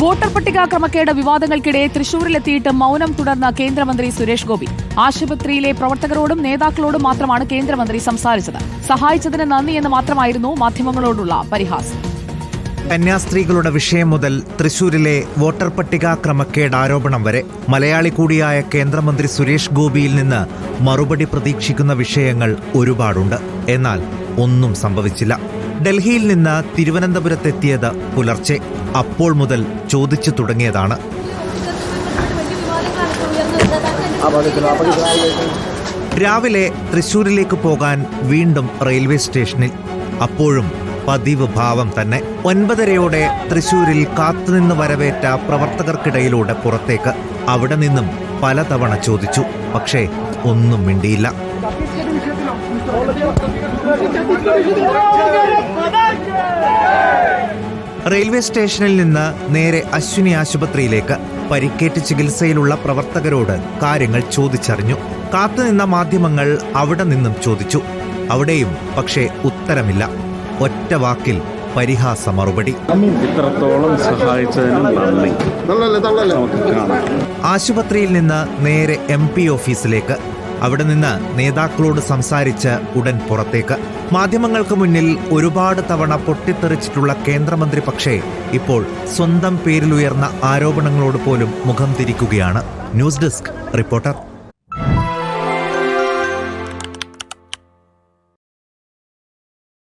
Voter പട്ടിക ക്രമക്കേട് വിവാദങ്ങൾക്കിടെ തൃശൂരിലെത്തിയിട്ട് മൌനം തുടർന്ന കേന്ദ്രമന്ത്രി സുരേഷ് ഗോപി. ആശുപത്രിയിലെ പ്രവർത്തകരോടും നേതാക്കളോടും മാത്രമാണ് കേന്ദ്രമന്ത്രി സംസാരിച്ചത്. സഹായിച്ചതിന് നന്ദിയെന്ന് മാത്രമായിരുന്നു മാധ്യമങ്ങളോടുള്ള പരിഹാസം. കന്യാസ്ത്രീകളുടെ വിഷയം മുതൽ തൃശൂരിലെ വോട്ടർ പട്ടിക ക്രമക്കേട് ആരോപണം വരെ മലയാളി കൂടിയായ കേന്ദ്രമന്ത്രി സുരേഷ് ഗോപിയിൽ നിന്ന് മറുപടി പ്രതീക്ഷിക്കുന്ന വിഷയങ്ങൾ ഒരുപാടുണ്ട്. എന്നാൽ ഒന്നും സംഭവിച്ചില്ല. ഡൽഹിയിൽ നിന്ന് തിരുവനന്തപുരത്തെത്തിയത് പുലർച്ചെ. അപ്പോൾ മുതൽ ചോദിച്ചു തുടങ്ങിയതാണ്. രാവിലെ തൃശൂരിലേക്ക് പോകാൻ വീണ്ടും റെയിൽവേ സ്റ്റേഷനിൽ. അപ്പോഴും പതിവ് ഭാവം തന്നെ. 9:30 തൃശൂരിൽ കാത്തുനിന്ന് വരവേറ്റ പ്രവർത്തകർക്കിടയിലൂടെ പുറത്തേക്ക്. അവിടെ നിന്നും പലതവണ ചോദിച്ചു. പക്ഷേ ഒന്നും മിണ്ടിയില്ല. റെയിൽവേ സ്റ്റേഷനിൽ നിന്ന് നേരെ അശ്വിനി ആശുപത്രിയിലേക്ക്. പരിക്കേറ്റ് ചികിത്സയിലുള്ള പ്രവർത്തകരോട് കാര്യങ്ങൾ ചോദിച്ചറിഞ്ഞു. കാത്തുനിന്ന മാധ്യമങ്ങൾ അവിടെ നിന്നും ചോദിച്ചു. അവിടെയും പക്ഷേ ഉത്തരമില്ല. ഒറ്റ വാക്കിൽ പരിഹാസ മറുപടി. ഇത്രത്തോളം സഹായിച്ചതിനും നന്ദി. ആശുപത്രിയിൽ നിന്ന് നേരെ MP ഓഫീസിലേക്ക്. അവിടെ നിന്ന് നേതാക്കളോട് സംസാരിച്ച് ഉടൻ പുറത്തേക്ക്. മാധ്യമങ്ങൾക്ക് മുന്നിൽ ഒരുപാട് തവണ പൊട്ടിത്തെറിച്ചിട്ടുള്ള കേന്ദ്രമന്ത്രി പക്ഷേ ഇപ്പോൾ സ്വന്തം പേരിലുയർന്ന ആരോപണങ്ങളോട് പോലും മുഖം തിരിക്കുകയാണ്. News desk reporter.